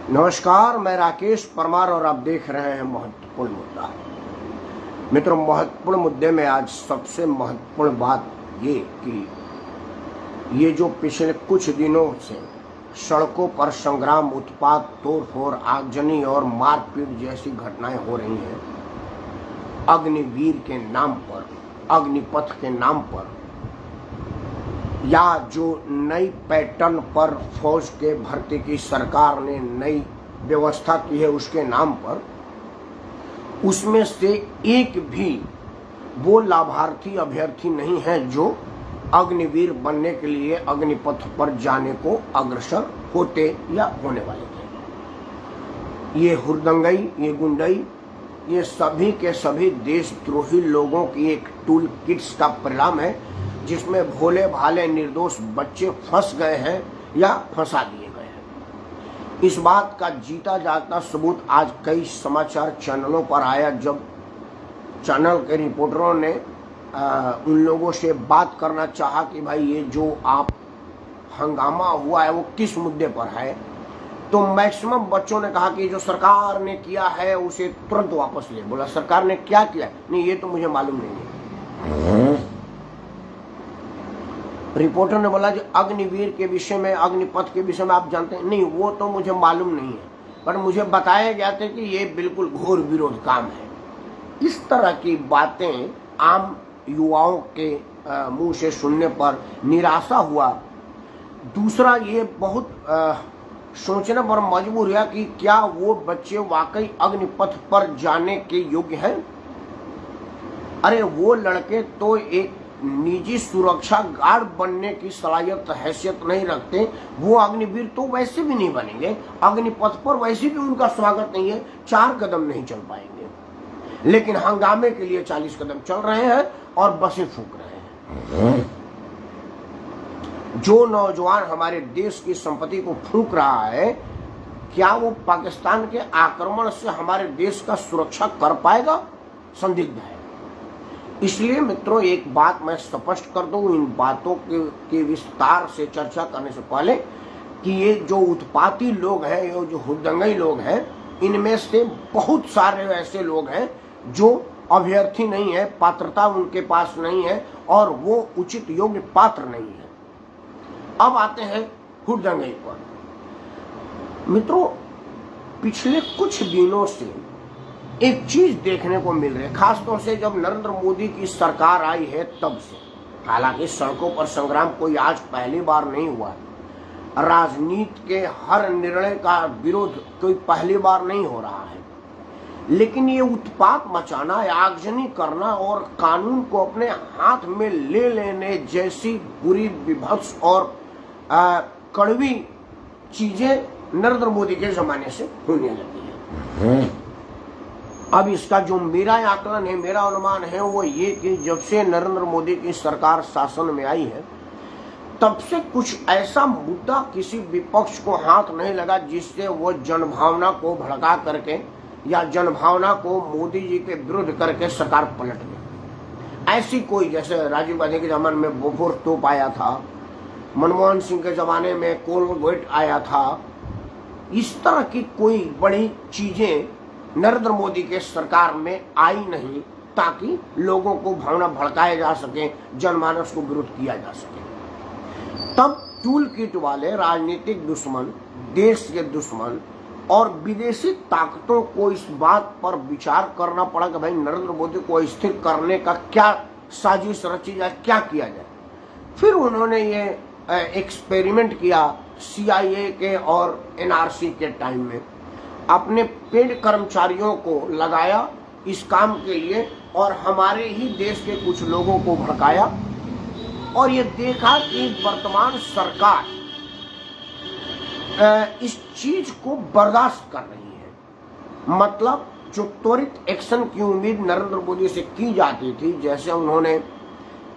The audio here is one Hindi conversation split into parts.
नमस्कार, मैं राकेश परमार और आप देख रहे हैं महत्वपूर्ण मुद्दा। मित्रों, महत्वपूर्ण मुद्दे में आज सबसे महत्वपूर्ण बात ये कि ये जो पिछले कुछ दिनों से सड़कों पर संग्राम, उत्पात, तोड़फोड़, आगजनी और मारपीट जैसी घटनाएं हो रही हैं, अग्निवीर के नाम पर, अग्निपथ के नाम पर, या जो नई पैटर्न पर फौज के भर्ती की सरकार ने नई व्यवस्था की है उसके नाम पर, उसमें से एक भी वो लाभार्थी अभ्यर्थी नहीं है जो अग्निवीर बनने के लिए अग्निपथ पर जाने को अग्रसर होते या होने वाले थे। ये हुड़दंगई, ये गुंडई, ये सभी के सभी देशद्रोही लोगों की एक टूल किट्स का परिणाम है, जिसमें भोले भाले निर्दोष बच्चे फंस गए हैं या फंसा दिए गए हैं। इस बात का जीता जागता सबूत आज कई समाचार चैनलों पर आया, जब चैनल के रिपोर्टरों ने उन लोगों से बात करना चाहा कि भाई ये जो आप हंगामा हुआ है वो किस मुद्दे पर है, तो मैक्सिमम बच्चों ने कहा कि जो सरकार ने किया है उसे तुरंत वापस ले। बोला सरकार ने क्या किया? नहीं, ये तो मुझे मालूम नहीं है। रिपोर्टर ने बोला जो अग्निवीर के विषय में, अग्निपथ के विषय में आप जानते हैं? नहीं, वो तो मुझे मालूम नहीं है, पर मुझे बताया गया था कि ये बिल्कुल घोर विरोध काम है। इस तरह की बातें आम युवाओं के मुंह से सुनने पर निराशा हुआ। दूसरा, ये बहुत सोचने पर मजबूर हुआ कि क्या वो बच्चे वाकई अग्निपथ पर जाने के योग्य हैं? अरे वो लड़के तो एक निजी सुरक्षा गार्ड बनने की सलाहियत, हैसियत नहीं रखते, वो अग्निवीर तो वैसे भी नहीं बनेंगे। अग्निपथ पर वैसे भी उनका स्वागत नहीं है, 4 कदम नहीं चल पाएंगे, लेकिन हंगामे के लिए 40 कदम चल रहे हैं और बसें फूंक रहे हैं। जो नौजवान हमारे देश की संपत्ति को फूंक रहा है, क्या वो पाकिस्तान के आक्रमण से हमारे देश का सुरक्षा कर पाएगा? संदिग्ध है। इसलिए मित्रों, एक बात मैं स्पष्ट कर दूं इन बातों के विस्तार से चर्चा करने से पहले, कि ये जो उत्पाती लोग हैं, ये जो हुड़दंगई लोग हैं, इनमें से बहुत सारे ऐसे लोग हैं जो अभ्यर्थी नहीं है, पात्रता उनके पास नहीं है और वो उचित योग्य पात्र नहीं है। अब आते हैं हुड़दंगई पर। मित्रों, पिछले कुछ दिनों से एक चीज देखने को मिल रही है, खासतौर से जब नरेंद्र मोदी की सरकार आई है तब से। हालांकि सड़कों पर संग्राम कोई आज पहली बार नहीं हुआ है, राजनीति के हर निर्णय का विरोध कोई पहली बार नहीं हो रहा है, लेकिन ये उत्पात मचाना, आगजनी करना और कानून को अपने हाथ में ले लेने जैसी बुरी, विभत्स और कड़वी चीजें नरेंद्र मोदी के जमाने से होने लगी है। अब इसका जो मेरा आकलन है, मेरा अनुमान है, वो ये कि जब से नरेंद्र मोदी की सरकार शासन में आई है, तब से कुछ ऐसा मुद्दा किसी विपक्ष को हाथ नहीं लगा जिससे वो जनभावना को भड़का करके या जनभावना को मोदी जी के विरुद्ध करके सरकार पलट गई। ऐसी कोई, जैसे राजीव गांधी के जमाने में बोफोर्स तोप आया था, मनमोहन सिंह के जमाने में कोलगेट आया था, इस तरह की कोई बड़ी चीजें नरेंद्र मोदी के सरकार में आई नहीं, ताकि लोगों को भावना भड़काया जा सके, जनमानस को विरोध किया जा सके। तब टूल किट वाले राजनीतिक दुश्मन, देश के दुश्मन और विदेशी ताकतों को इस बात पर विचार करना पड़ा कि भाई नरेंद्र मोदी को अस्थिर करने का क्या साजिश रची जाए, क्या किया जाए। फिर उन्होंने ये एक्सपेरिमेंट किया CIA के और NRC के टाइम में, अपने पेड कर्मचारियों को लगाया इस काम के लिए और हमारे ही देश के कुछ लोगों को भड़काया, और ये देखा कि वर्तमान सरकार इस चीज को बर्दाश्त कर रही है। मतलब जो त्वरित एक्शन की उम्मीद नरेंद्र मोदी से की जाती थी, जैसे उन्होंने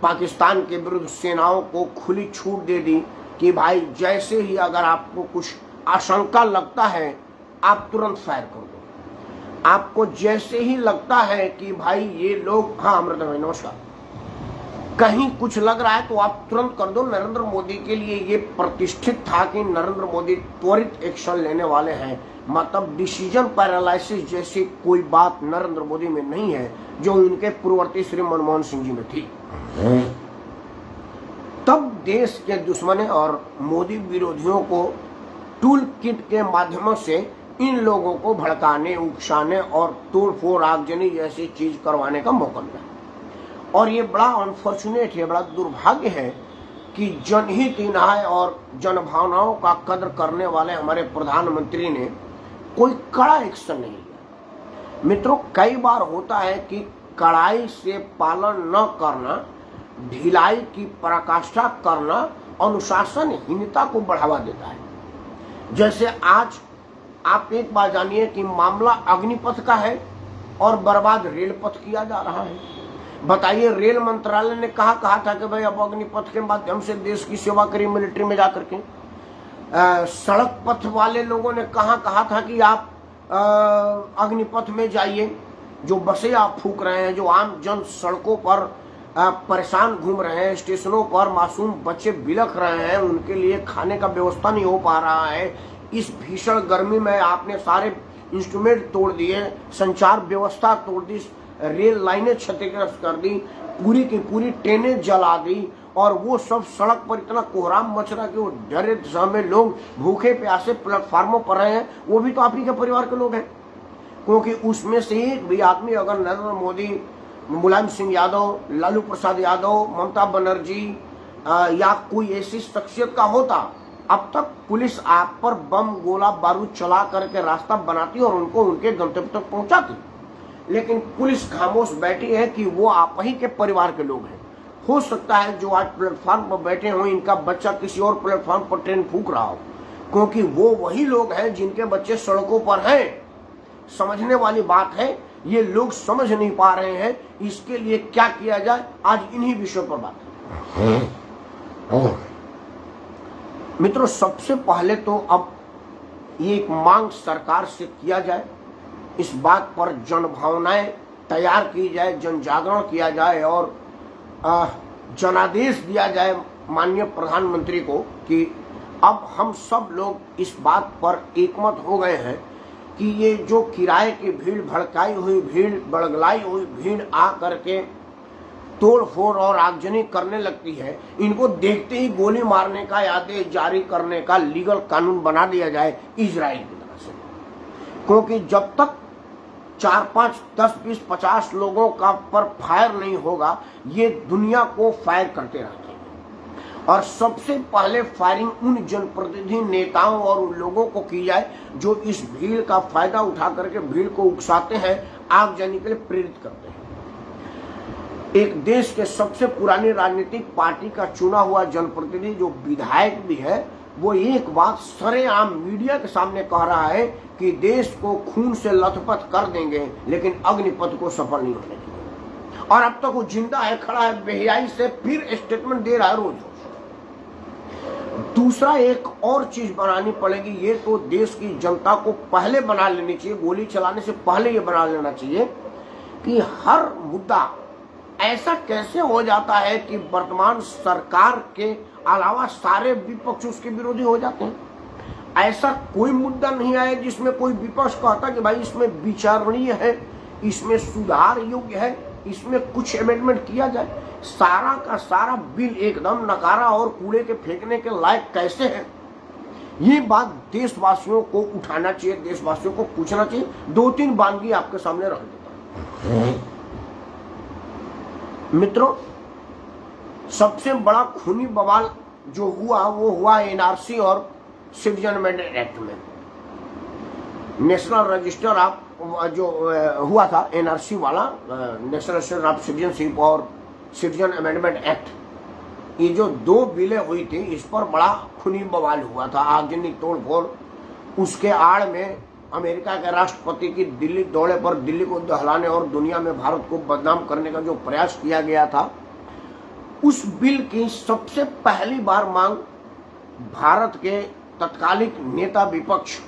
पाकिस्तान के विरुद्ध सेनाओं को खुली छूट दे दी कि भाई जैसे ही अगर आपको कुछ आशंका लगता है आप तुरंत फायर कर दो। आपको जैसे ही लगता है कि भाई ये लोग, हाँ अमृता भाई नमस्कार, कहीं कुछ लग रहा है तो आप तुरंत कर दो। नरेंद्र मोदी के लिए ये प्रतिष्ठित था कि नरेंद्र मोदी त्वरित एक्शन लेने वाले हैं, मतलब डिसीजन पैरालिसिस जैसी कोई बात नरेंद्र मोदी में नहीं है जो उनके पूर्ववर्ती श्री मनमोहन सिंह जी में थी। तब देश के दुश्मनों और मोदी विरोधियों को टूल किट के माध्यमों से इन लोगों को भड़काने, उकसाने और तोड़फोड़, आगजनी जैसी चीज करवाने का मौका मिला। और ये बड़ा अनफॉर्चुनेट है, बड़ा दुर्भाग्य है कि जनहित न्याय और जनभावनाओं का कदर करने वाले हमारे प्रधानमंत्री ने कोई कड़ा एक्शन नहीं लिया। मित्रों, कई बार होता है कि कड़ाई से पालन न करना, ढिलाई की पराकाष्ठा करना अनुशासनहीनता को बढ़ावा देता है। जैसे आज आप एक बात जानिए कि मामला अग्निपथ का है और बर्बाद रेल पथ किया जा रहा है। बताइए, रेल मंत्रालय ने कहा था कि भाई अब अग्निपथ के माध्यम से देश की सेवा करिए मिलिट्री में जाकर के। सड़क पथ वाले लोगों ने कहा था कि आप अग्निपथ में जाइए। जो बसें आप फूक रहे हैं, जो आम जन सड़कों पर परेशान घूम रहे हैं, स्टेशनों पर मासूम बच्चे बिलख रहे हैं, उनके लिए खाने का व्यवस्था नहीं हो पा रहा है। इस भीषण गर्मी में आपने सारे इंस्ट्रूमेंट तोड़ दिए, संचार व्यवस्था तोड़ दी, रेल लाइनें क्षतिग्रस्त कर दी, पूरी की पूरी ट्रेनें जला दी, और वो सब सड़क पर इतना कोहराम मच रहा कि वो डरे समय लोग भूखे प्यासे प्लेटफार्मों पर रहे हैं। वो भी तो आप ही के परिवार के लोग हैं, क्योंकि उसमें से एक भी आदमी अगर नरेंद्र मोदी, मुलायम सिंह यादव, लालू प्रसाद यादव, ममता बनर्जी या कोई ऐसी शख्सियत का होता, अब तक पुलिस आप पर बम, गोला बारूद चला करके रास्ता बनाती और उनको उनके गंतव्य तक पहुंचाती। लेकिन पुलिस खामोश बैठी है कि वो आप ही के परिवार के लोग हैं। हो सकता है जो आज प्लेटफॉर्म पर बैठे हों, इनका बच्चा किसी और प्लेटफॉर्म पर ट्रेन फूंक रहा हो, क्योंकि वो वही लोग हैं जिनके बच्चे सड़कों पर हैं। समझने वाली बात है, ये लोग समझ नहीं पा रहे हैं। इसके लिए क्या किया जाए, आज इन्हीं विषयों पर बात है। मित्रों, सबसे पहले तो अब ये एक मांग सरकार से किया जाए, इस बात पर जन भावनाएं तैयार की जाए, जन जागरण किया जाए और जनादेश दिया जाए माननीय प्रधानमंत्री को कि अब हम सब लोग इस बात पर एकमत हो गए हैं कि ये जो किराए की भीड़, भड़काई हुई भीड़, बड़गलाई हुई भीड़ आ करके तोड़ फोड़ और आगजनी करने लगती है, इनको देखते ही गोली मारने का आदेश जारी करने का लीगल कानून बना दिया जाए इजराइल की तरह से। क्योंकि जब तक 4, 5, 10, 20, 50 लोगों का पर फायर नहीं होगा, ये दुनिया को फायर करते रहते हैं। और सबसे पहले फायरिंग उन जनप्रतिनिधि नेताओं और उन लोगों को की जाए जो इस भीड़ का फायदा उठा करके भीड़ को उकसाते हैं, आगजनी के लिए प्रेरित करते हैं। एक देश के सबसे पुरानी राजनीतिक पार्टी का चुना हुआ जनप्रतिनिधि जो विधायक भी है, वो एक बात सरेआम मीडिया के सामने कह रहा है कि देश को खून से लथपथ कर देंगे लेकिन अग्निपथ को सफल नहीं होने देंगे। और अब तक वो जिंदा है, खड़ा है, बेहयाई से फिर स्टेटमेंट दे रहा है रोज। दूसरा, एक और चीज बनानी पड़ेगी, ये तो देश की जनता को पहले बना लेनी चाहिए, गोली चलाने से पहले ये बना लेना चाहिए कि हर मुद्दा ऐसा कैसे हो जाता है कि वर्तमान सरकार के अलावा सारे विपक्ष उसके विरोधी हो जाते हैं। ऐसा कोई मुद्दा नहीं आया जिसमें कोई विपक्ष कहता कि भाई इसमें विचारणीय है, इसमें सुधार योग्य है, इसमें कुछ अमेंडमेंट किया जाए। सारा का सारा बिल एकदम नकारा और कूड़े के फेंकने के लायक कैसे है, ये बात देशवासियों को उठाना चाहिए, देशवासियों को पूछना चाहिए। 2-3 वानगी आपके सामने रख देता हूं। मित्रों, सबसे बड़ा खूनी बवाल जो हुआ वो हुआ एनआरसी और सिटीजन अमेंडमेंट एक्ट में। नेशनल रजिस्टर ऑफ जो हुआ था एनआरसी वाला, नेशनल रजिस्टर ऑफ सिटीजनशिप और सिटीजन अमेंडमेंट एक्ट, ये जो 2 बिलें हुई थी, इस पर बड़ा खूनी बवाल हुआ था, आगजनी तोड़फोड़। उसके आड़ में अमेरिका के राष्ट्रपति की दिल्ली दौरे पर दिल्ली को दहलाने और दुनिया में भारत को बदनाम करने का जो प्रयास किया गया था, उस बिल की सबसे पहली बार मांग भारत के तत्कालिक नेता विपक्ष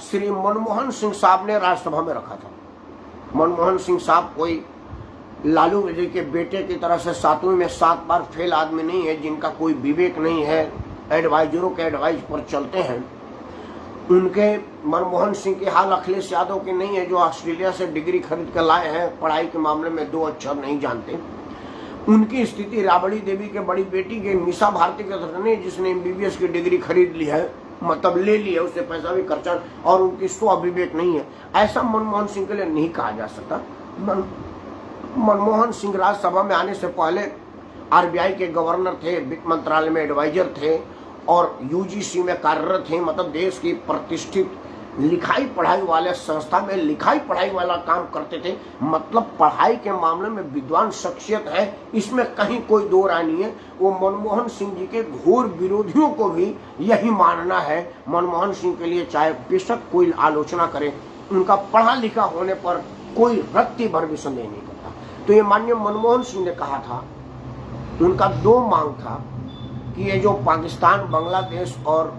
श्री मनमोहन सिंह साहब ने राज्यसभा में रखा था। मनमोहन सिंह साहब कोई लालू जी के बेटे की तरह से 7वीं में 7 बार फेल आदमी नहीं है, जिनका कोई विवेक नहीं है, एडवाइजरों के एडवाइस पर चलते हैं। उनके मनमोहन सिंह की हाल अखिलेश यादव की नहीं है, जो ऑस्ट्रेलिया से डिग्री खरीद कर लाए हैं, पढ़ाई के मामले में 2 अक्षर नहीं जानते। उनकी स्थिति राबड़ी देवी के बड़ी बेटी के मीसा भारती के तरह नहीं, जिसने MBBS की डिग्री खरीद ली है, मतलब ले ली है, उससे पैसा भी खर्चा, और उनकी स्वविवेक नहीं है। ऐसा मनमोहन सिंह के लिए नहीं कहा जा सकता। मनमोहन सिंह राज्यसभा में आने से पहले RBI के गवर्नर थे, वित्त मंत्रालय में एडवाइजर थे और UGC में कार्यरत थे, मतलब देश की प्रतिष्ठित लिखाई पढ़ाई वाले संस्था में लिखाई पढ़ाई वाला काम करते थे, मतलब पढ़ाई के मामले में विद्वान शख्सियत है, इसमें कहीं कोई दो राय नहीं है। वो मनमोहन सिंह जी के घोर विरोधियों को भी यही मानना है। मनमोहन सिंह के लिए चाहे बेशक कोई आलोचना करे, उनका पढ़ा लिखा होने पर कोई रत्ती भर भी संदेह नहीं करता। तो ये माननीय मनमोहन सिंह ने कहा था, उनका 2 मांग था कि ये जो पाकिस्तान, बांग्लादेश और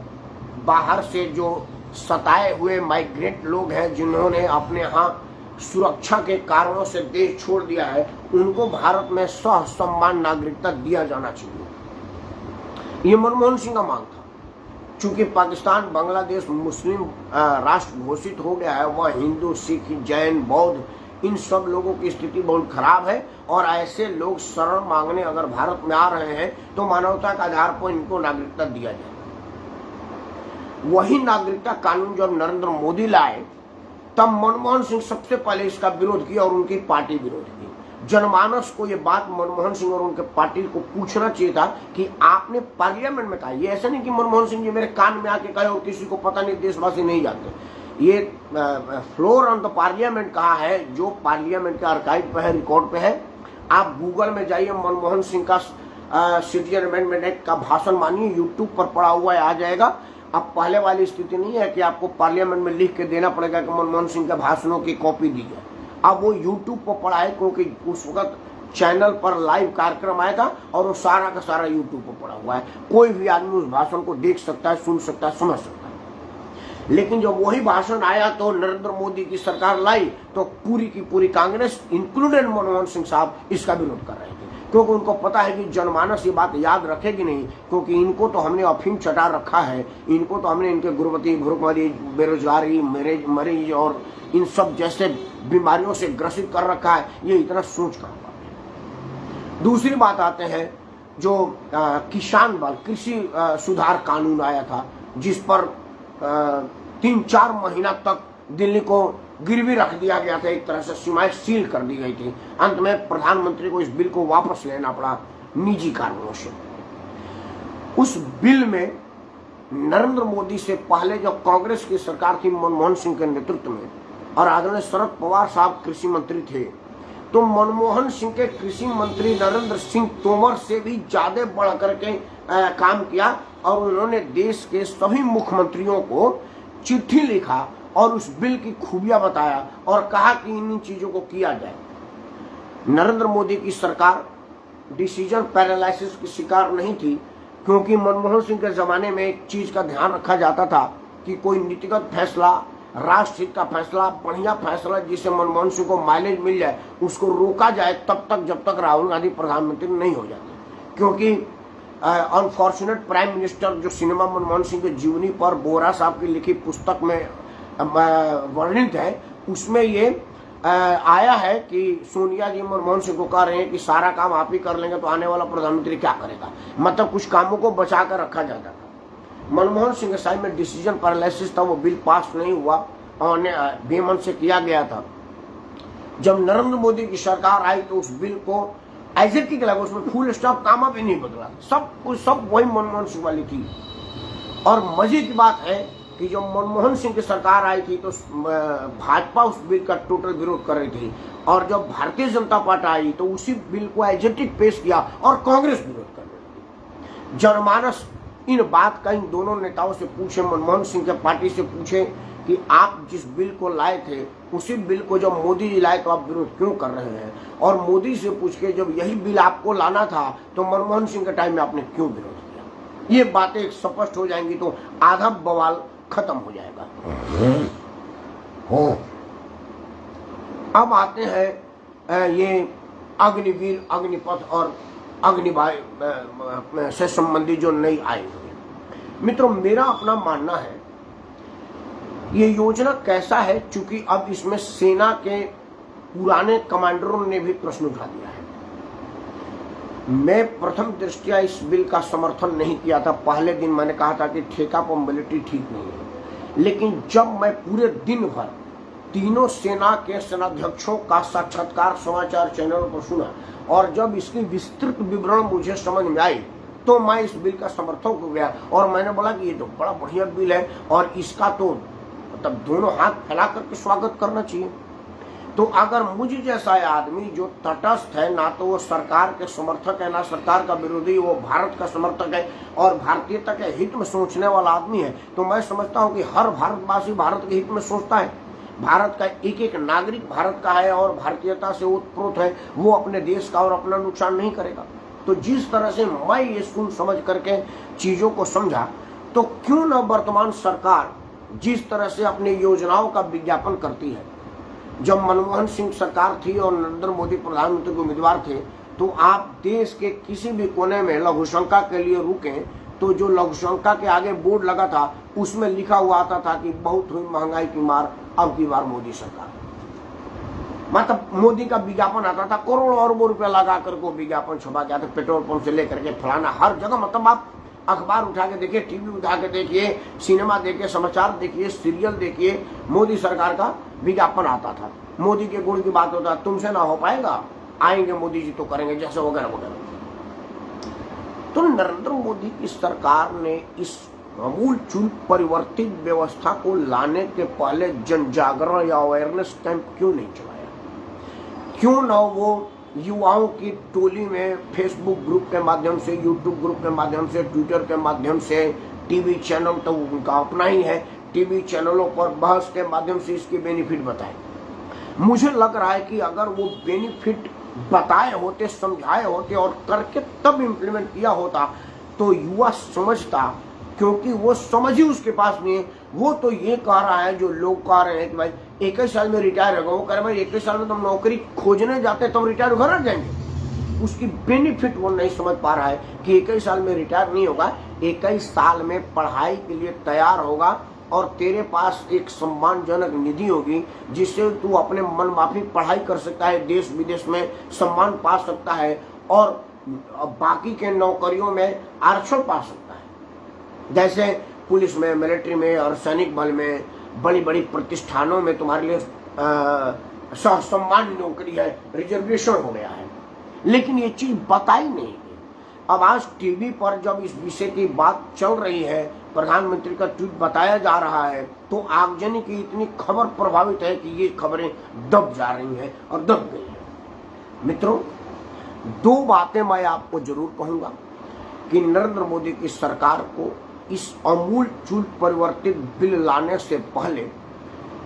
बाहर से जो सताए हुए माइग्रेंट लोग हैं, जिन्होंने अपने यहाँ सुरक्षा के कारणों से देश छोड़ दिया है, उनको भारत में ससम्मान नागरिकता दिया जाना चाहिए। ये मनमोहन सिंह का मांग था। चूंकि पाकिस्तान, बांग्लादेश मुस्लिम राष्ट्र घोषित हो गया है, वह हिंदू, सिख, जैन, बौद्ध, इन सब लोगों की स्थिति बहुत खराब है, और ऐसे लोग शरण मांगने अगर भारत में आ रहे हैं तो मानवता के आधार पर इनको नागरिकता दिया जाए। वही नागरिकता कानून जब नरेंद्र मोदी लाए, तब मनमोहन सिंह सबसे पहले इसका विरोध किया और उनकी पार्टी विरोध की। जनमानस को ये बात मनमोहन सिंह और उनके पार्टी को पूछना चाहिए था कि आपने पार्लियामेंट में कहा। ये ऐसा नहीं कि मनमोहन सिंह जी मेरे कान में आके कहे और किसी को पता नहीं, देशवासी नहीं जानते। ये फ्लोर ऑन द पार्लियामेंट कहा है, जो पार्लियामेंट के आर्काइव पे है, रिकॉर्ड पे है। आप गूगल में जाइए, मनमोहन सिंह का सिटीजन अमेंडमेंट एक्ट का भाषण मानिए, यूट्यूब पर पड़ा हुआ है, आ जाएगा। अब पहले वाली स्थिति नहीं है कि आपको पार्लियामेंट में लिख के देना पड़ेगा कि मनमोहन सिंह के भाषणों की कॉपी दी जाए। अब वो यूट्यूब पर पड़ा है, क्योंकि उस वक्त चैनल पर लाइव कार्यक्रम आया था और वो सारा का सारा यूट्यूब पर पड़ा हुआ है। कोई भी आदमी उस भाषण को देख सकता है, सुन सकता है, समझ सकता है। लेकिन जब वही भाषण आया तो नरेंद्र मोदी की सरकार लाई, तो पूरी की पूरी कांग्रेस इंक्लूडेड मनमोहन सिंह साहब इसका विरोध कर रहे थे, क्योंकि उनको पता है कि जनमानस ये बात याद रखेगी नहीं, क्योंकि इनको तो हमने अफीम चटा रखा है, इनको तो हमने इनके गुर्बती, भूखमरी, बेरोजगारी, मरीज और इन सब जैसे बीमारियों से ग्रसित कर रखा है। ये इतना सोच कर पाते। दूसरी बात आते हैं, जो किसान बल कृषि सुधार कानून आया था, जिस पर 3-4 महीना तक दिल्ली को गिरवी रख दिया गया था, एक तरह से सीमाएं सील कर दी गई थी। अंत में प्रधानमंत्री को इस बिल को वापस लेना पड़ा निजी कारणों से। उस बिल में नरेंद्र मोदी से पहले जब कांग्रेस की सरकार थी मनमोहन सिंह के नेतृत्व में, और आदरणीय शरद पवार साहब कृषि मंत्री थे, तो मनमोहन सिंह के कृषि मंत्री नरेंद्र सिंह तोमर से भी ज्यादा बढ़ करके काम किया, और उन्होंने देश के सभी मुख्यमंत्रियों को चिट्ठी लिखा और उस बिल की खूबियां बताया और कहा कि इन चीजों को किया जाए। नरेंद्र मोदी की सरकार डिसीजन पैरालिसिस की शिकार नहीं थी, क्योंकि मनमोहन सिंह के जमाने में एक चीज का ध्यान रखा जाता था कि कोई नीतिगत फैसला, राष्ट्रहित का फैसला, बढ़िया फैसला जिसे मनमोहन सिंह को माइलेज मिल जाए, उसको रोका जाए तब तक जब तक राहुल गांधी प्रधानमंत्री नहीं हो जाते। क्योंकि अनफॉर्चुनेट प्राइम मिनिस्टर जो सिनेमा मनमोहन सिंह के जीवनी पर बोरा साहब की लिखी पुस्तक में वर्णित है, उसमें ये आया है कि सोनिया जी मनमोहन सिंह को कह रहे हैं कि सारा काम आप ही कर लेंगे तो आने वाला प्रधानमंत्री क्या करेगा। मतलब कुछ कामों को बचा कर रखा जाता था। मनमोहन सिंह के साइड में डिसीजन पैरालिसिस था, वो बिल पास नहीं हुआ और बेमन से किया गया था। जब नरेंद्र मोदी की सरकार आई तो उस बिल को एज इट लगा, उसमें फुल स्टॉप कामा भी नहीं बदला, सब कुछ सब वही मनमोहन सिंह वाली थी। और मजे की बात है कि जब मनमोहन सिंह की सरकार आई थी तो भाजपा उस बिल का टोटल विरोध कर रही थी, और जब भारतीय जनता पार्टी आई तो उसी बिल को एज इट इज पेश किया और कांग्रेस विरोध कर रही थी। जनमानस इन बात का इन दोनों नेताओं से पूछे, मनमोहन सिंह के पार्टी से पूछे कि आप जिस बिल को लाए थे उसी बिल को जब मोदी जी लाए तो आप विरोध क्यों कर रहे हैं, और मोदी से पूछ के जब यही बिल आपको लाना था तो मनमोहन सिंह के टाइम में आपने क्यों विरोध किया। ये बातें स्पष्ट हो जाएंगी तो आधा बवाल खत्म हो जाएगा। अब आते हैं ये अग्निवीर, अग्निपथ और अग्निवायु से संबंधी जो नई आई हुई है। मित्रों, मेरा अपना मानना है ये योजना कैसा है, चूंकि अब इसमें सेना के पुराने कमांडरों ने भी प्रश्न उठा दिया है। मैं प्रथम दृष्टया इस बिल का समर्थन नहीं किया था। पहले दिन मैंने कहा था कि ठेका पम्बलिटी ठीक नहीं है, लेकिन जब मैं पूरे दिन भर तीनों सेना के सेनाध्यक्षों का साक्षात्कार समाचार चैनलों पर सुना और जब इसकी विस्तृत विवरण मुझे समझ में आई तो मैं इस बिल का समर्थक हो गया और मैंने बोला कि ये तो बड़ा बढ़िया बिल है और इसका तो मतलब दोनों हाथ फैला करके स्वागत करना चाहिए। तो अगर मुझे जैसा आदमी जो तटस्थ है, ना तो वो सरकार के समर्थक है ना सरकार का विरोधी, वो भारत का समर्थक है और भारतीयता के हित में सोचने वाला आदमी है, तो मैं समझता हूँ कि हर भारतवासी भारत के हित में सोचता है। भारत का एक एक नागरिक भारत का है और भारतीयता से ओतप्रोत है, वो अपने देश का और अपना नुकसान नहीं करेगा। तो जिस तरह से मैं ये सुन समझ करके चीजों को समझा, तो क्यों न वर्तमान सरकार जिस तरह से अपनी योजनाओं का विज्ञापन करती है। जब मनमोहन सिंह सरकार थी और नरेंद्र मोदी प्रधानमंत्री के उम्मीदवार थे, तो आप देश के किसी भी कोने में लघुशंका के लिए रुके तो जो लघुशंका के आगे बोर्ड लगा था उसमें लिखा हुआ आता था कि बहुत हुई महंगाई की मार, अब की बार मोदी सरकार। मतलब मोदी का विज्ञापन आता था, करोड़ों अरबों रुपया लगा कर को विज्ञापन छपा गया था, पेट्रोल पंप से लेकर के फलाना हर जगह। मतलब आप अखबार उठा के देखिए, टीवी उठा के देखिए, सिनेमा देखिए, समाचार देखिए, सीरियल देखिए, मोदी सरकार का विज्ञापन आता था। मोदी के गुण की बात होता, तुमसे ना हो पाएगा, आएंगे मोदी जी तो करेंगे, जैसे वगैरह वगैरह। तो नरेंद्र मोदी की सरकार ने इस अमूल चूल परिवर्तित व्यवस्था को लाने के पहले जन जागरण या अवेयरनेस कैंप क्यों नहीं चलाया? क्यों न वो युवाओं की टोली में फेसबुक ग्रुप के माध्यम से, यूट्यूब ग्रुप के माध्यम से, ट्विटर के माध्यम से, टीवी चैनल तो उनका अपना ही है, टीवी चैनलों पर बहस के माध्यम से इसके बेनिफिट बताए। मुझे लग रहा है कि अगर वो बेनिफिट बताए होते, समझाए होते और करके तब इम्प्लीमेंट किया होता तो युवा समझता, क्योंकि वो समझ ही उसके पास नहीं है। वो तो ये कह रहा है, जो लोग कह रहे हैं कि भाई 21 साल में रिटायर होगा, वो कह रहे भाई 21 साल में तुम नौकरी खोजने जाते तुम रिटायर घर आ जाएंगे। उसकी बेनिफिट वो नहीं समझ पा रहा है कि 21 साल में रिटायर नहीं होगा, 21 साल में पढ़ाई के लिए तैयार होगा और तेरे पास एक सम्मानजनक निधि होगी जिससे तू अपने मन माफी पढ़ाई कर सकता है, देश विदेश में सम्मान पा सकता है और बाकी के नौकरियों में आरक्षण पा सकता है। जैसे पुलिस में, मिलिट्री में और सैनिक बल में, बड़ी बड़ी प्रतिष्ठानों में तुम्हारे लिए सम्मान नौकरी है, रिजर्वेशन हो गया है। लेकिन ये चीज बताई नहीं। अब आज टीवी पर जब इस विषय की बात चल रही है, प्रधानमंत्री का ट्वीट बताया जा रहा है, तो आगजनी की इतनी खबर प्रभावित है कि ये खबरें दब जा रही हैं और दब गई हैं। मित्रों, दो बातें मैं आपको जरूर कहूंगा कि नरेंद्र मोदी की सरकार को इस अमूल चूल परिवर्तित बिल लाने से पहले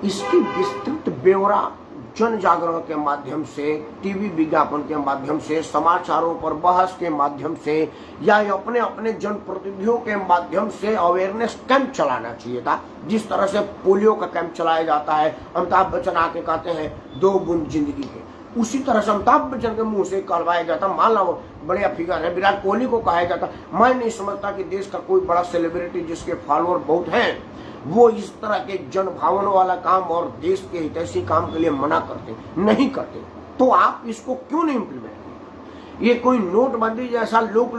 इसकी विस्तृत ब्यौरा जन जागरण के माध्यम से, टीवी विज्ञापन के माध्यम से, समाचारों पर बहस के माध्यम से या अपने अपने जनप्रतिनिधियों के माध्यम से अवेयरनेस कैंप चलाना चाहिए था। जिस तरह से पोलियो का कैंप चलाया जाता है, अमिताभ बच्चन आके कहते हैं 2 बूंद जिंदगी के, उसी तरह से अमिताभ बच्चन के मुंह से करवाया जाता। मान लो बढ़िया फिगर है, विराट कोहली को कहा जाता। मैं नहीं समझता कि देश का कोई बड़ा सेलिब्रिटी जिसके फॉलोअर बहुत हैं वो इस तरह के जन भावन वाला काम और देश के हितैषी काम के लिए मना करते नहीं करते। तो आप इसको क्यों नहीं इम्प्लीमेंट? ये कोई नोटबंदी जैसा लोक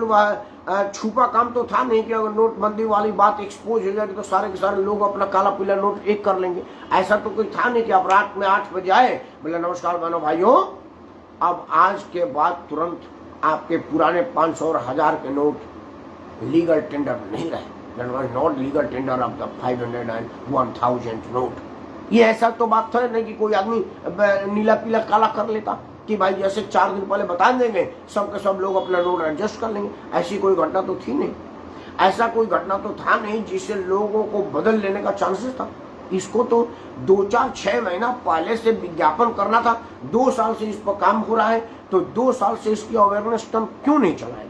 छुपा काम तो था नहीं कि अगर नोटबंदी वाली बात एक्सपोज हो जाएगी तो सारे के सारे लोग अपना काला पीला नोट एक कर लेंगे। ऐसा तो कोई था नहीं कि आप रात में 8 बजे आए, बोले नमस्कार बहनों भाइयों, अब आज के बाद तुरंत आपके पुराने 500 और 1000 के नोट लीगल टेंडर नहीं रहे। Not legal tender of the 500 and 1000 note. ये ऐसा तो बात था नहीं कि कोई आदमी नीला पीला काला कर लेता कि भाई जैसे 4 दिन पहले बता देंगे सब के सब लोग अपना नोट एडजस्ट कर लेंगे। ऐसी कोई घटना तो थी नहीं, ऐसा कोई घटना तो था नहीं जिससे लोगों को बदल लेने का चांसेस था। इसको तो 2, 4, 6 महीना पहले से विज्ञापन करना था। 2 साल से इस पर काम हो रहा है, तो 2 साल से इसकी अवेयरनेस कैंप क्यों नहीं चलाया गया?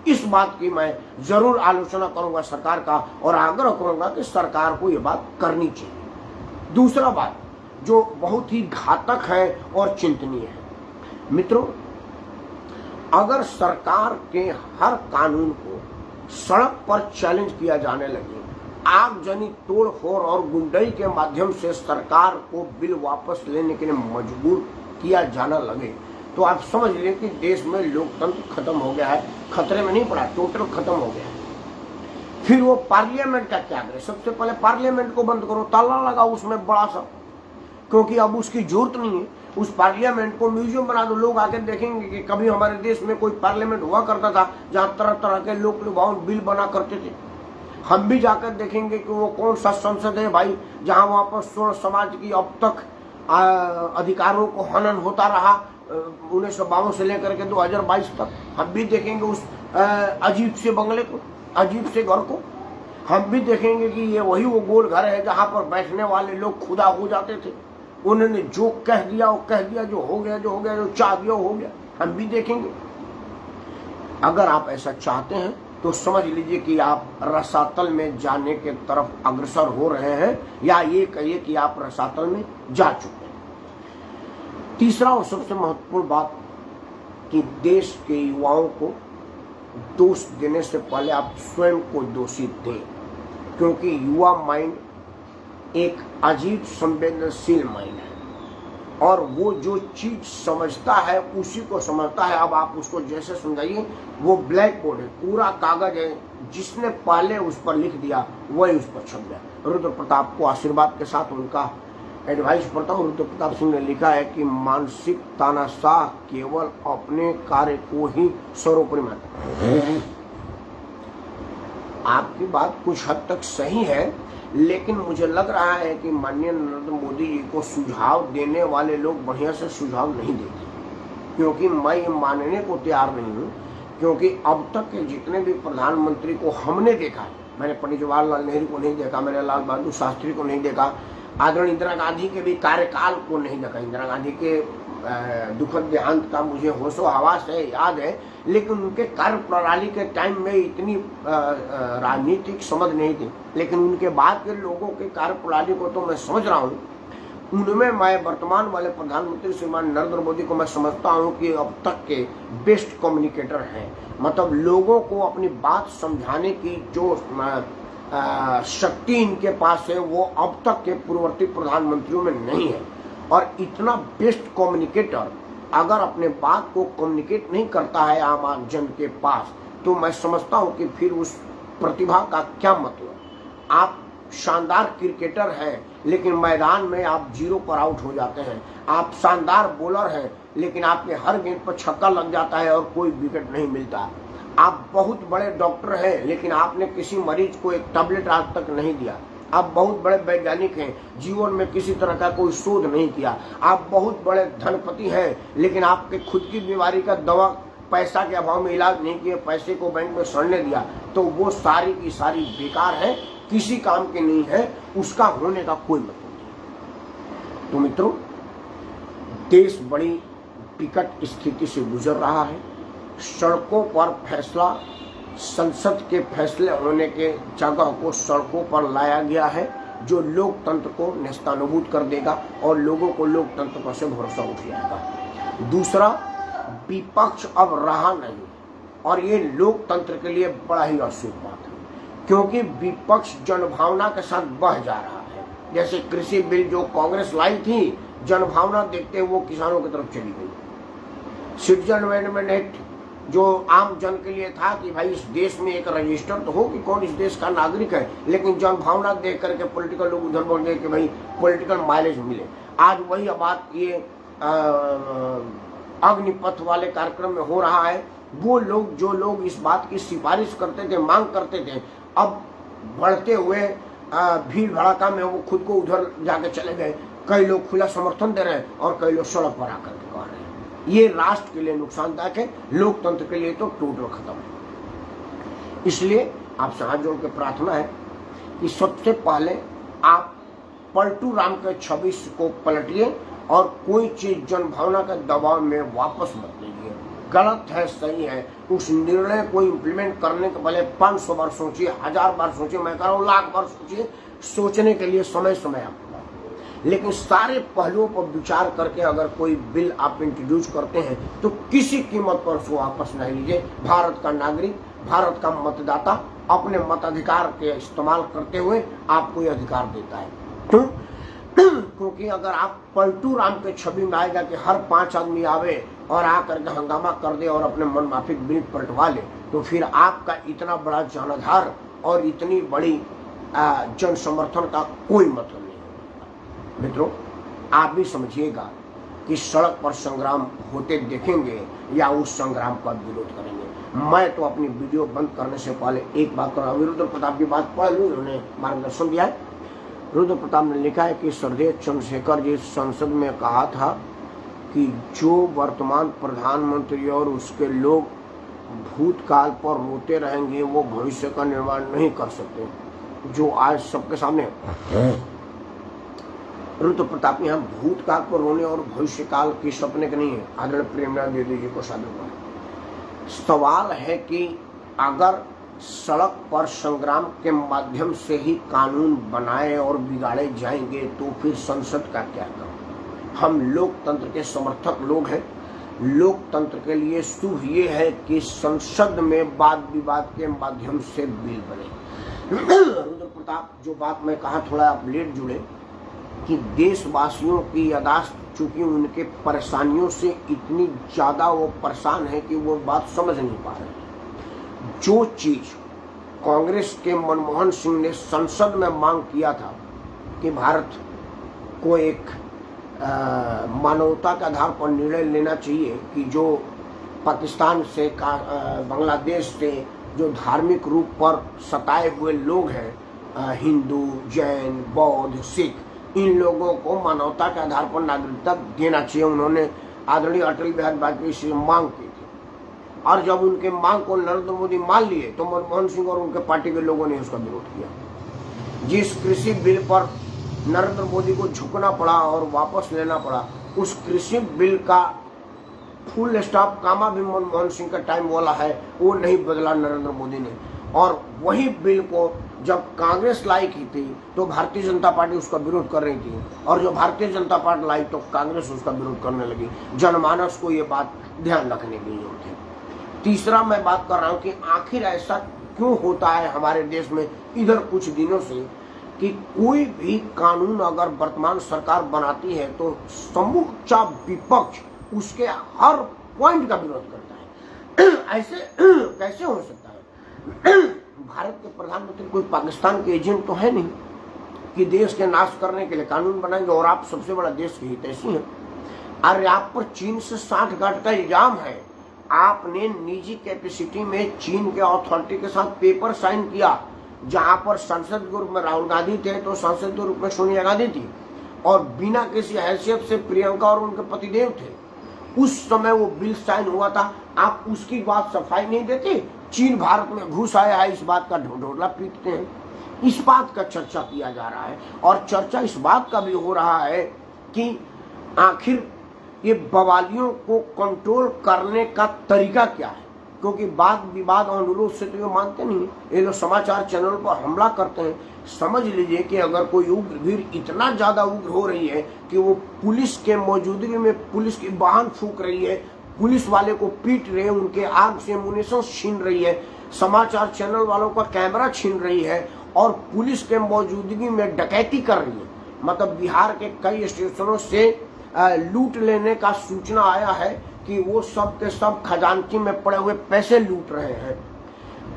इस बात की मैं जरूर आलोचना करूंगा सरकार का और आग्रह करूंगा कि सरकार को यह बात करनी चाहिए। दूसरा बात जो बहुत ही घातक है और चिंतनीय है, मित्रों, अगर सरकार के हर कानून को सड़क पर चैलेंज किया जाने लगे, आगजनी, तोड़फोड़ और गुंडई के माध्यम से सरकार को बिल वापस लेने के लिए मजबूर किया जाना लगे, तो आप समझ लें कि देश में लोकतंत्र खत्म हो गया है। खतरे में नहीं पड़ा, टोटल खत्म हो गया है। फिर वो पार्लियामेंट का क्या करे? सबसे पहले पार्लियामेंट को बंद करो, ताला लगाओ उसमें बड़ा सा, क्योंकि अब उसकी जरूरत नहीं है। उस पार्लियामेंट को म्यूजियम बना दो, लोग आके देखेंगे कि कभी हमारे देश में कोई पार्लियामेंट हुआ करता था जहां तरह तरह के लोक लुभावन बिल बना करते थे। हम भी जाकर देखेंगे कि वो कौन सा संसद है भाई जहां वहां पर स्वर्ण समाज की अब तक अधिकारों को हनन होता रहा, 1952 से लेकर के 2022 तक। हम भी देखेंगे उस अजीब से बंगले को, अजीब से घर को। हम भी देखेंगे कि ये वही वो गोल घर है जहां पर बैठने वाले लोग खुदा हो जाते थे। उन्होंने जो कह दिया वो कह दिया, जो हो गया, जो चाह दिया हो गया। हम भी देखेंगे। अगर आप ऐसा चाहते हैं तो समझ लीजिए कि आप रसातल में जाने के तरफ अग्रसर हो रहे हैं, या ये कहिए कि आप रसातल में जा चुके हैं। तीसरा और सबसे महत्वपूर्ण बात कि देश के युवाओं को दोष देने से पहले आप स्वयं को दोषी दें, क्योंकि युवा माइंड एक अजीब संवेदनशील माइंड है और वो जो चीज समझता है उसी को समझता है। अब आप उसको जैसे समझाइए, वो ब्लैक बोर्ड है, पूरा कागज है, जिसने पहले उस पर लिख दिया वही उस पर छप गया। रुद्र प्रताप को आशीर्वाद के साथ उनका एडवाइस पढ़ता हूँ। रुद्र प्रताप सिंह ने लिखा है कि मानसिक तानाशाह केवल अपने कार्य को ही सर्वोपरि मानता है। आपकी बात कुछ हद तक सही है, लेकिन मुझे लग रहा है कि माननीय नरेंद्र मोदी जी को सुझाव देने वाले लोग बढ़िया से सुझाव नहीं देते, क्योंकि मैं ये मानने को तैयार नहीं हूँ। क्योंकि अब तक के जितने भी प्रधानमंत्री को हमने देखा है, मैंने पंडित जवाहरलाल नेहरू को नहीं देखा, मैंने लाल बहादुर शास्त्री को नहीं देखा, आदरणीय इंदिरा गांधी के भी कार्यकाल को नहीं देखा। इंदिरा गांधी के दुखद देहांत का मुझे होशो हवास है, याद है, लेकिन उनके कार्य प्रणाली के टाइम में इतनी राजनीतिक समझ नहीं थी। लेकिन उनके बाद के लोगों के कार्य प्रणाली को तो मैं समझ रहा हूँ। उनमें मैं वर्तमान वाले प्रधानमंत्री श्रीमान नरेंद्र मोदी को मैं समझता हूँ कि अब तक के बेस्ट कम्युनिकेटर हैं। मतलब लोगों को अपनी बात समझाने की जो शक्ति इनके पास है वो अब तक के पूर्ववर्ती प्रधानमंत्रियों में नहीं है। और इतना बेस्ट कम्युनिकेटर अगर अपने बात को कम्युनिकेट नहीं करता है आम जन के पास, तो मैं समझता हूं कि फिर उस प्रतिभा का क्या मतलब। आप शानदार क्रिकेटर हैं, लेकिन मैदान में आप 0 पर आउट हो जाते हैं। आप शानदार बॉलर हैं, लेकिन आपके हर गेंद पर छक्का लग जाता है और कोई विकेट नहीं मिलता। आप बहुत बड़े डॉक्टर हैं, लेकिन आपने किसी मरीज को एक टैबलेट आज तक नहीं दिया। आप बहुत बड़े वैज्ञानिक हैं, जीवन में किसी तरह का कोई शोध नहीं किया। आप बहुत बड़े धनपति हैं, लेकिन आपके खुद की बीमारी का दवा पैसा के अभाव में इलाज नहीं किया, पैसे को बैंक में सड़ने दिया, तो वो सारी की सारी बेकार है, किसी काम के नहीं है, उसका होने का कोई मतलब नहीं। तो मित्रों, देश बड़ी विकट स्थिति से गुजर रहा है। सड़कों पर फैसला, संसद के फैसले होने के जगह को सड़कों पर लाया गया है, जो लोकतंत्र को नेस्तानुबूत कर देगा और लोगों को लोकतंत्र पर से भरोसा उठ जाएगा। दूसरा, विपक्ष अब रहा नहीं, और ये लोकतंत्र के लिए बड़ा ही अशुभ बात है, क्योंकि विपक्ष जनभावना के साथ बह जा रहा है। जैसे कृषि बिल जो कांग्रेस लाई थी, जनभावना देखते हुए वो किसानों की तरफ चली गई। सिटीजन अमेंडमेंट एक्ट जो आम जन के लिए था कि भाई इस देश में एक रजिस्टर तो हो कि कौन इस देश का नागरिक है, लेकिन जनभावना देख करके पॉलिटिकल लोग उधर बढ़ गए कि भाई पॉलिटिकल माइलेज मिले। आज वही बात ये अग्निपथ वाले कार्यक्रम में हो रहा है। वो लोग जो लोग इस बात की सिफारिश करते थे, मांग करते थे, अब बढ़ते हुए भीड़ भड़ाका में वो खुद को उधर जाके चले गए। कई लोग खुला समर्थन दे रहे हैं और कई लोग सड़क पर आकर के कह रहे हैं। ये राष्ट्र के लिए नुकसानदायक है, लोकतंत्र के लिए तो टोटल खत्म है। इसलिए आपसे हाथ जोड़ के प्रार्थना है कि सबसे पहले आप पलटू राम के 26 को पलटिए और कोई चीज जनभावना के दबाव में वापस मत लीजिए। गलत है, सही है, उस निर्णय को इम्प्लीमेंट करने के पहले 500 बार सोचिए, 1000 बार सोचिए, मैं कह रहा हूँ लाख बार सोचिए। सोचने के लिए समय समय आपको, लेकिन सारे पहलुओं पर विचार करके अगर कोई बिल आप इंट्रोड्यूस करते हैं तो किसी कीमत पर उसको वापस नहीं लीजिए। भारत का नागरिक, भारत का मतदाता अपने मताधिकार के इस्तेमाल करते हुए आपको यह अधिकार देता है। क्यों? क्योंकि अगर आप पलटू राम के छवि में आएगा कि हर 5 आदमी आवे और आकर के हंगामा कर दे और अपने मनमाफिक बिल पलटवा ले, तो फिर आपका इतना बड़ा जनाधार और इतनी बड़ी जन समर्थन का कोई मतलब नहीं होगा। मित्रों, आप भी समझिएगा कि सड़क पर संग्राम होते देखेंगे या उस संग्राम का विरोध करेंगे। मैं तो अपनी वीडियो बंद करने से पहले एक बात करूँगा। रुद्र प्रताप की बात पढ़ लूँ, उन्होंने मार्गदर्शन दिया है। रुद्र प्रताप ने लिखा है कि सरदेव चंद्रशेखर जी संसद में कहा था कि जो वर्तमान प्रधानमंत्री और उसके लोग भूतकाल पर रोते रहेंगे वो भविष्य का निर्माण नहीं कर सकते, जो आज सबके सामने। रुद्र प्रताप यहाँ भूतकाल पर रोने और भविष्य काल के सपने के नहीं है। आदरणीय प्रेमनाथ देवी जी को साधु। सवाल है कि अगर सड़क पर संग्राम के माध्यम से ही कानून बनाए और बिगाड़े जाएंगे तो फिर संसद का क्या काम? हम लोकतंत्र के समर्थक लोग हैं। लोकतंत्र के लिए शुभ ये है कि संसद में वाद विवाद के माध्यम से बिल बने। रुद्र प्रताप, जो बात मैं कहा थोड़ा आप लेट जुड़े कि देशवासियों की यादाश्त चूंकि उनके परेशानियों से इतनी ज्यादा वो परेशान है कि वो बात समझ नहीं पा रहे। जो चीज कांग्रेस के मनमोहन सिंह ने संसद में मांग किया था कि भारत को एक मानवता के आधार पर निर्णय लेना चाहिए कि जो पाकिस्तान से बांग्लादेश से जो धार्मिक रूप पर सताए हुए लोग हैं, हिंदू, जैन, बौद्ध, सिख, इन लोगों को मानवता के आधार पर नागरिकता देना चाहिए। उन्होंने आदरणीय अटल बिहारी वाजपेयी से मांग की थी और जब उनके मांग को नरेंद्र मोदी मान लिए तो मनमोहन सिंह और उनके पार्टी के लोगों ने उसका विरोध किया। जिस कृषि बिल पर नरेंद्र मोदी को झुकना पड़ा और वापस लेना पड़ा, उस कृषि बिल का फुल स्टॉप कामा भी मनमोहन सिंह का टाइम वाला है, वो नहीं बदला नरेंद्र मोदी ने। और वही बिल को जब कांग्रेस लाई की थी तो भारतीय जनता पार्टी उसका विरोध कर रही थी, और जो भारतीय जनता पार्टी लाई तो कांग्रेस उसका विरोध करने लगी। जनमानस को ये बात ध्यान रखने की जरूरत है। तीसरा मैं बात कर रहा हूं कि आखिर ऐसा क्यों होता है हमारे देश में इधर कुछ दिनों से कि कोई भी कानून अगर वर्तमान सरकार बनाती है तो समूचा विपक्ष उसके हर पॉइंट का विरोध करता है। ऐसे कैसे हो सकता है? भारत के प्रधानमंत्री कोई पाकिस्तान के एजेंट तो है नहीं कि देश के नाश करने के लिए कानून बनाएंगे, और आप सबसे बड़ा देश के हितैषी हैं। अरे आप पर चीन से 60 गांठ का इल्जाम है। आपने निजी कैपेसिटी में चीन के अथॉरिटी के साथ पेपर साइन किया, जहां पर संसद के रूप में राहुल गांधी थे तो संसद के रूप में सोनिया गांधी थी, और बिना किसी हैसियत से प्रियंका और उनके पतिदेव थे। उस समय वो बिल साइन हुआ था, आप उसकी बात सफाई नहीं देते। चीन भारत में घुस आया है, इस बात का ढोढोला पीटते हैं। इस बात का चर्चा किया जा रहा है, और चर्चा इस बात का भी हो रहा है कि आखिर ये बवालियों को कंट्रोल करने का तरीका क्या है, क्योंकि वाद विवाद और अनुरोध से तो ये मानते नहीं। ये लोग समाचार चैनल पर हमला करते हैं। समझ लीजिए कि अगर कोई उग्र भीड़ इतना ज्यादा उग्र हो रही है कि वो पुलिस के मौजूदगी में पुलिस की वाहन फूंक रही है, पुलिस वाले को पीट रहे हैं, उनके आग से एमुनेशन छीन रही है, समाचार चैनल वालों का कैमरा छीन रही है, और पुलिस के मौजूदगी में डकैती कर रही है। मतलब बिहार के कई स्टेशनों से लूट लेने का सूचना आया है कि वो सब के सब खजांची में पड़े हुए पैसे लूट रहे हैं।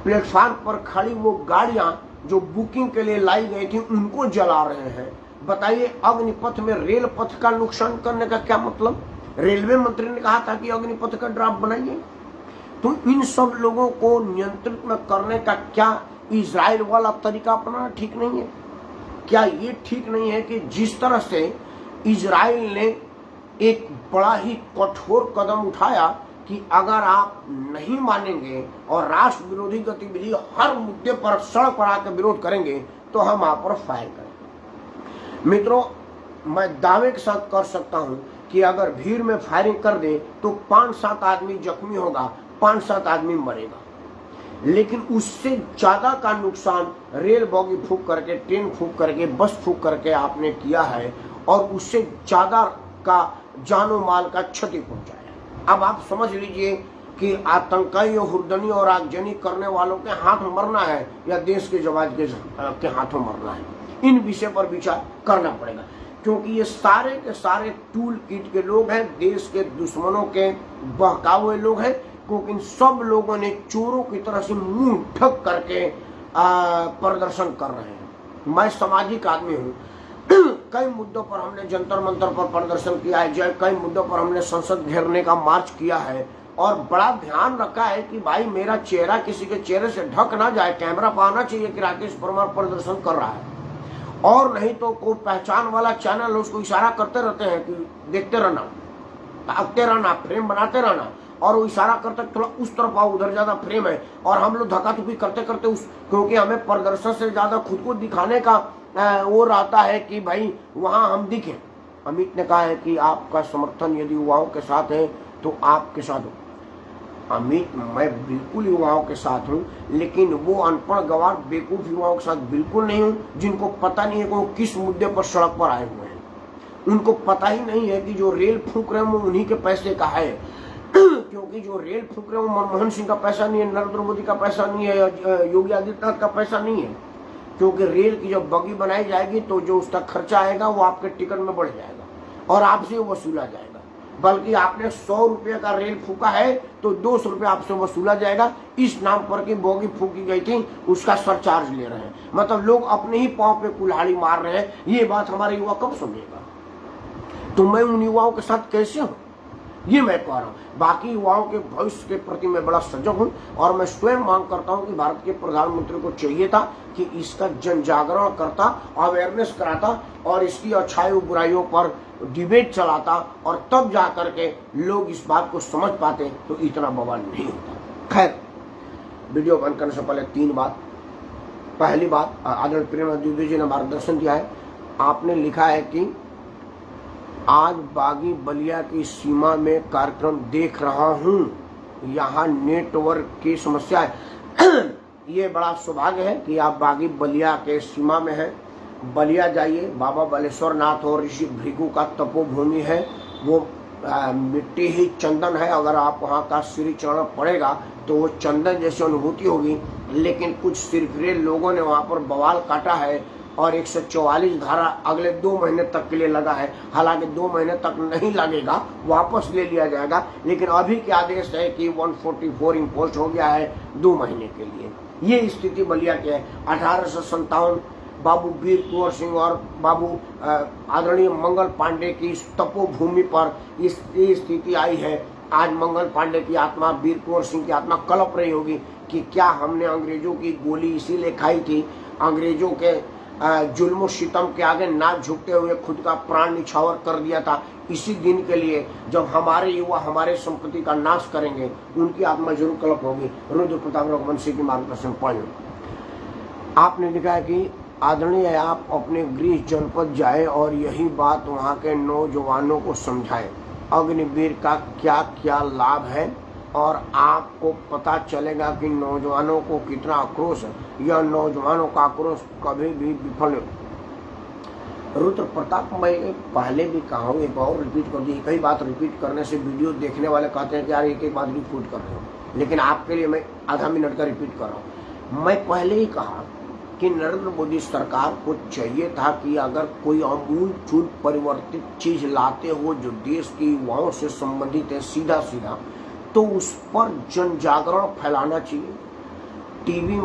प्लेटफार्म पर खड़ी वो गाड़ियां जो बुकिंग के लिए लाई गई थी उनको जला रहे हैं। बताइए, अग्निपथ में रेल पथ का नुकसान करने का क्या मतलब? रेलवे मंत्री ने कहा था कि अग्निपथ का ड्राफ्ट बनाइए। तो इन सब लोगों को नियंत्रित में करने का क्या इजराइल वाला तरीका अपनाना ठीक नहीं है? क्या ये ठीक नहीं है कि जिस तरह से इजराइल ने एक बड़ा ही कठोर कदम उठाया कि अगर आप नहीं मानेंगे और राष्ट्र विरोधी गतिविधि हर मुद्दे पर सड़क पर आकर विरोध करेंगे तो हम आप पर फायर करेंगे। मित्रों, मैं दावे के साथ कर सकता हूं कि अगर भीड़ में फायरिंग कर दे तो 5-7 आदमी जख्मी होगा, 5-7 आदमी मरेगा, लेकिन उससे ज्यादा का नुकसान रेल बोगी फूंक करके, ट्रेन फूंक करके, बस फूंक करके आपने किया है। और उससे ज्यादा का जानो माल का क्षति पहुंचाया। अब आप समझ लीजिए कि आतंकी और हुर्दनी और आगजनी करने वालों के हाथ मरना है या देश के जवान के हाथों मरना है, इन विषय पर विचार करना पड़ेगा, क्योंकि ये सारे के सारे टूल किट के लोग हैं, देश के दुश्मनों के बहकावे हुए लोग हैं, क्योंकि इन सब लोगों ने चोरों की तरह से मुंह ढक करके प्रदर्शन कर रहे हैं। मैं सामाजिक आदमी हूँ, कई मुद्दों पर हमने जंतर मंतर पर प्रदर्शन किया है, कई मुद्दों पर हमने संसद घेरने का मार्च किया है और बड़ा ध्यान रखा है कि भाई मेरा चेहरा किसी के चेहरे से ढक ना जाए, कैमरा पर आना चाहिए कि राकेश परमार प्रदर्शन कर रहा है, और नहीं तो कोई पहचान वाला चैनल उसको इशारा करते रहते हैं कि देखते रहना, ताकते रहना, फ्रेम बनाते रहना, और वो इशारा करते थोड़ा उस तरफ आओ, उधर ज्यादा फ्रेम है, और हम लोग धक्का-धुक्की करते करते उस, क्योंकि हमें प्रदर्शन से ज्यादा खुद को दिखाने का वो रहता है कि भाई वहां हम दिखें। अमित ने कहा है कि आपका समर्थन यदि युवाओं के साथ है तो आपके साथ हो। अमित, मैं बिल्कुल युवाओं के साथ हूँ, लेकिन वो अनपढ़ गवार बेवकूफ युवाओं के साथ बिल्कुल नहीं हूँ जिनको पता नहीं है कि वो किस मुद्दे पर सड़क पर आए हुए हैं। उनको पता ही नहीं है कि जो रेल फूंक रहे हैं वो उन्हीं के पैसे का है, क्योंकि जो रेल फूंक रहे हैं वो मनमोहन सिंह का पैसा नहीं है, नरेंद्र मोदी का पैसा नहीं है, योगी आदित्यनाथ का पैसा नहीं है, क्योंकि रेल की जब बगी बनाई जाएगी तो जो उसका खर्चा आएगा वो आपके टिकट में बढ़ जाएगा और आपसे वसूला जाएगा। बल्कि आपने 100 रुपये का रेल फूका है तो 200 रुपये आपसे वसूला जाएगा, इस नाम पर कि बोगी फूकी गई थी उसका सरचार्ज ले रहे हैं। मतलब लोग अपने ही पांव पे कुल्हाड़ी मार रहे हैं। ये बात हमारे युवा कब समझेगा? तो मैं उन युवाओं के साथ कैसे हूँ ये मैं कह रहा हूँ। बाकी युवाओं के भविष्य के प्रति मैं बड़ा सजग हूँ और मैं स्वयं मांग करता हूँ कि भारत के प्रधानमंत्री को चाहिए था कि इसका जन जागरण करता, अवेयरनेस कराता और इसकी अच्छाइयों बुराइयों पर डिबेट चलाता, और तब जा करके लोग इस बात को समझ पाते तो इतना बवाल नहीं होता। खैर, वीडियो बंद करने से पहले 3 बात। पहली बात, आदरणीय प्रेम द्विवेदी जी ने मार्गदर्शन दिया है। आपने लिखा है कि आज बागी बलिया की सीमा में कार्यक्रम देख रहा हूं, यहाँ नेटवर्क की समस्या है। ये बड़ा सौभाग्य है कि आप बागी बलिया के सीमा में हैं। बलिया जाइए, बाबा बालेश्वर नाथ और ऋषि भृगु का तपोभूमि है, वो मिट्टी ही चंदन है। अगर आप वहाँ का श्री चरण पड़ेगा तो वो चंदन जैसी अनुभूति होगी। लेकिन कुछ सिरफिरे लोगों ने वहाँ पर बवाल काटा है और 144 धारा अगले 2 महीने तक के लिए लगा है। हालांकि 2 महीने तक नहीं लगेगा, वापस ले लिया जाएगा, लेकिन अभी के आदेश है कि 144 इम्पोज हो गया है 2 महीने के लिए। ये स्थिति बलिया की है। 1857 बाबू वीर कुंवर सिंह और बाबू आदरणीय मंगल पांडे की तपोभूमि पर इस स्थिति आई है। आज मंगल पांडे की आत्मा, वीर कुंवर सिंह की आत्मा कलप रही होगी कि क्या हमने अंग्रेजों की गोली इसीलिए खाई थी, अंग्रेजों के जुल्म सितम के आगे ना झुकते हुए खुद का प्राण निछावर कर दिया था इसी दिन के लिए, जब हमारे युवा हमारे संपत्ति का नाश करेंगे, उनकी आत्मा जरूर कलप होगी। रुद्र प्रताप रघुवंशी की मार्गदर्शन पढ़। आपने लिखा है कि आदरणीय आप अपने गृह जनपद जाए और यही बात वहाँ के नौजवानों को समझाएं। अग्निवीर का क्या क्या लाभ है और आपको पता चलेगा कि नौजवानों को कितना आक्रोश है। यह नौजवानों का आक्रोश कभी भी विफल नहीं। रुद्र प्रताप, मैं पहले भी कहा हूँ, एक और रिपीट कर दी। एक ही बात रिपीट करने से वीडियो देखने वाले कहते हैं कि यार एक बात रिपीट कर रहे हो, लेकिन आपके लिए मैं आधा मिनट का रिपीट कर रहा हूँ। मैं पहले ही कहा कि नरेंद्र मोदी सरकार को चाहिए था कि अगर कोई आमूल चूल परिवर्तित चीज लाते हो जो देश के युवाओं से संबंधित है सीधा सीधा, तो उस पर जन जागरण फैलाना चाहिए, टीवी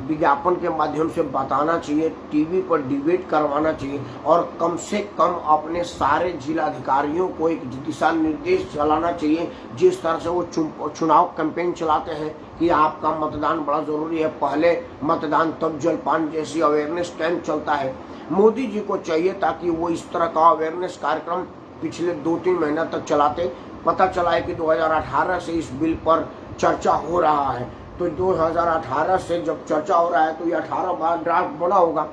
विज्ञापन के माध्यम से बताना चाहिए, टीवी पर डिबेट करवाना चाहिए, और कम से कम अपने सारे जिलाधिकारियों को एक दिशा निर्देश चलाना चाहिए। जिस तरह से वो चुनाव कैंपेन चलाते हैं कि आपका मतदान बड़ा जरूरी है, पहले मतदान तब जलपान जैसी अवेयरनेस कैंप चलता है। मोदी जी को चाहिए ताकि वो इस तरह का अवेयरनेस कार्यक्रम पिछले 2-3 महीना तक चलाते। पता चला है कि 2018 से इस बिल पर चर्चा हो रहा है, तो 2018 से जब चर्चा हो रहा है तो ये 18 बार ड्राफ्ट बना होगा,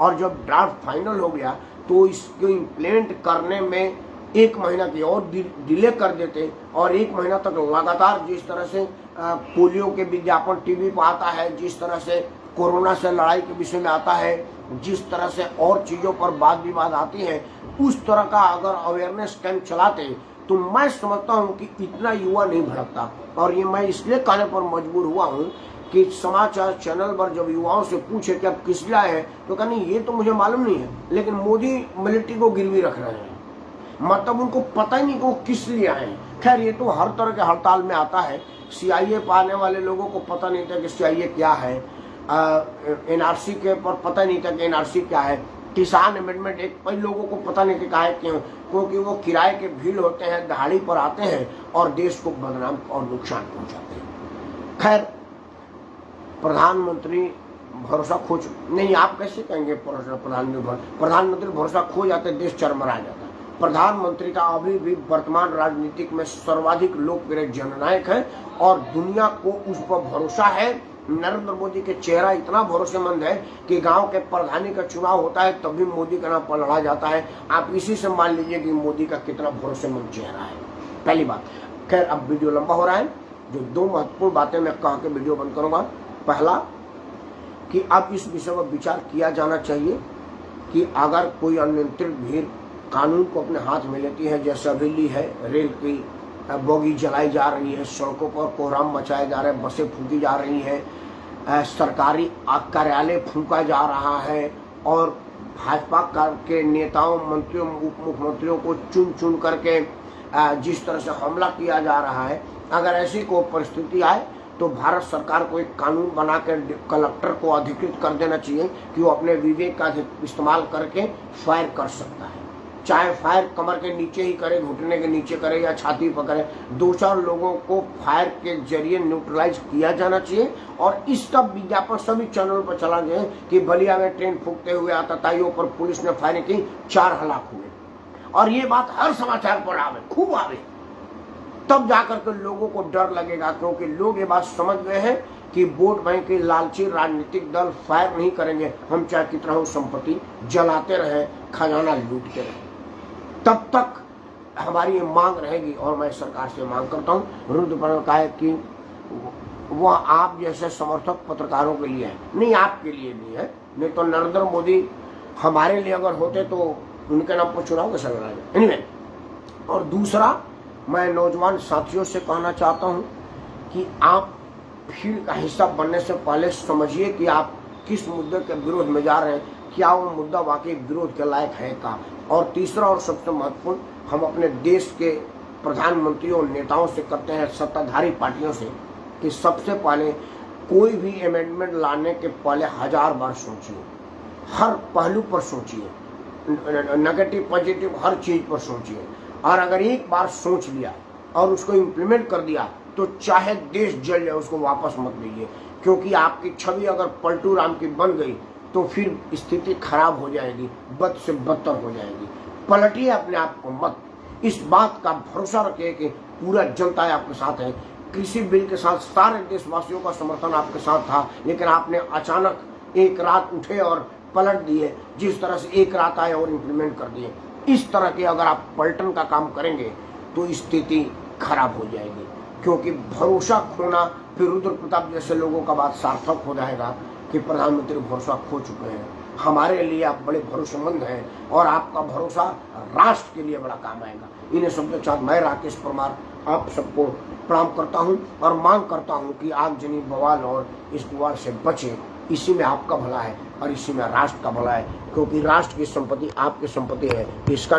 और जब ड्राफ्ट फाइनल हो गया तो इसको इम्प्लीमेंट करने में 1 महीना की और डिले कर देते, और 1 महीना तक लगातार जिस तरह से पोलियो के विज्ञापन टीवी पर आता है, जिस तरह से कोरोना से लड़ाई के विषय में आता है, जिस तरह से और चीजों पर वाद विवाद आती है, उस तरह का अगर अवेयरनेस कैंप चलाते तो मैं समझता हूं कि इतना युवा नहीं भड़कता। और ये मैं इसलिए कहने पर मजबूर हुआ हूं कि समाचार चैनल पर जब युवाओं से पूछे कि आप किस लिए आए हैं, तो कहने ये तो मुझे मालूम नहीं है, लेकिन मोदी मिलिट्री को गिरवी रख रहे हैं। मतलब उनको पता ही नहीं कि वो किस लिए आए हैं। खैर ये तो हर तरह के हड़ताल में आता है। सीआईए पाने वाले लोगों को पता नहीं था कि सीआईए क्या है, एनआरसी के पर पता नहीं था कि एनआरसी क्या है, किसान अमेंडमेंट एक्ट कई लोगों को पता नहीं कि है क्यों, क्योंकि वो किराए के भीड़ होते हैं, दहाड़ी पर आते हैं और देश को बदनाम और नुकसान पहुंचाते हैं। खैर प्रधानमंत्री भरोसा खो नहीं, आप कैसे कहेंगे प्रधानमंत्री भरोसा खो जाते, देश चरमरा जाता। प्रधानमंत्री का अभी भी वर्तमान राजनीतिक में सर्वाधिक लोकप्रिय जननायक है और दुनिया को उस पर भरोसा है। नरेंद्र मोदी के चेहरा इतना भरोसेमंद है कि गांव के प्रधानी का चुनाव होता है तब भी मोदी का नाम पर लड़ा जाता है। आप इसी से मान लीजिए कि मोदी का कितना भरोसेमंद चेहरा है। पहली बात। खैर अब वीडियो लंबा हो रहा है, जो दो महत्वपूर्ण बातें मैं कह के वीडियो बंद करूंगा। पहला कि अब इस विषय पर विचार किया जाना चाहिए कि अगर कोई अनियंत्रित भीड़ कानून को अपने हाथ में लेती है, जैसे अभी ली है, रेल की बोगी जलाई जा रही है, सड़कों पर कोहराम मचाए जा रहे हैं, बसें फूकी जा रही हैं, सरकारी कार्यालय फूका जा रहा है और भाजपा के नेताओं, मंत्रियों, उप मुख्यमंत्रियों को चुन चुन करके जिस तरह से हमला किया जा रहा है, अगर ऐसी कोई परिस्थिति आए तो भारत सरकार को एक कानून बना कर कलेक्टर को अधिकृत कर देना चाहिए कि वो अपने विवेक का इस्तेमाल करके फायर कर सकता है। चाहे फायर कमर के नीचे ही करे, घुटने के नीचे करे या छाती पर करे, 2-4 लोगों को फायर के जरिए न्यूट्रलाइज किया जाना चाहिए। और इसका विज्ञापन सभी चैनल पर चला जाए कि बलिया में ट्रेन फूकते हुए आतताइयों पर पुलिस ने फायरिंग की, 4 हलाक हुए। और ये बात हर समाचार पर आवे, खूब आवे, तब जाकर के लोगों को डर लगेगा, क्योंकि लोग ये बात समझ गए हैं कि वोट बैंक के लालची राजनीतिक दल फायर नहीं करेंगे, हम चाहे कितना हो संपत्ति जलाते रहे, खजाना लूटते रहे, तब तक हमारी ये मांग रहेगी। और मैं सरकार से मांग करता हूँ, रुद्रप्रयाग का है कि वह आप जैसे समर्थक पत्रकारों के लिए है, नहीं आपके लिए नहीं है। नहीं तो नरेंद्र मोदी हमारे लिए अगर होते तो उनके नाम पर चुनाव कैसे लड़ा जाए। एनीवे, और दूसरा मैं नौजवान साथियों से कहना चाहता हूं कि आप भीड़ का हिस्सा बनने से पहले समझिए कि आप किस मुद्दे के विरोध में जा रहे हैं, क्या वो मुद्दा वाकई विरोध के लायक है का। और तीसरा और सबसे महत्वपूर्ण, हम अपने देश के प्रधानमंत्रियों नेताओं से करते हैं, सत्ताधारी पार्टियों से, कि सबसे पहले कोई भी अमेंडमेंट लाने के पहले 1000 बार सोचिए, हर पहलू पर सोचिए, नेगेटिव पॉजिटिव हर चीज पर सोचिए। और अगर एक बार सोच लिया और उसको इम्प्लीमेंट कर दिया तो चाहे देश जल जाए उसको वापस मत लीजिए, क्योंकि आपकी छवि अगर पलटू राम की बन गई तो फिर स्थिति खराब हो जाएगी, बद से बदतर हो जाएगी। पलटिए अपने आप को मत। इस बात का भरोसा रखिए कि पूरा जनता आपके साथ है। कृषि बिल के साथ सारे देशवासियों का समर्थन आपके साथ था, लेकिन आपने अचानक एक रात उठे और पलट दिए, जिस तरह से एक रात आए और इम्प्लीमेंट कर दिए। इस तरह के अगर आप पलटन का काम करेंगे तो स्थिति खराब हो जाएगी, क्योंकि भरोसा खोना फिर रुद्र प्रताप जैसे लोगों का बात सार्थक हो जाएगा कि प्रधानमंत्री भरोसा खो चुके हैं। हमारे लिए आप बड़े भरोसेमंद हैं और आपका भरोसा राष्ट्र के लिए बड़ा काम आएगा। इन्हें शब्दों के साथ मैं राकेश परमार आप सबको प्रणाम करता हूं और मांग करता हूं कि आगजनी बवाल और इस बवाल से बचें। इसी में आपका भला है और इसी में राष्ट्र का भला है, क्योंकि राष्ट्र की संपत्ति आपकी संपत्ति है। इसका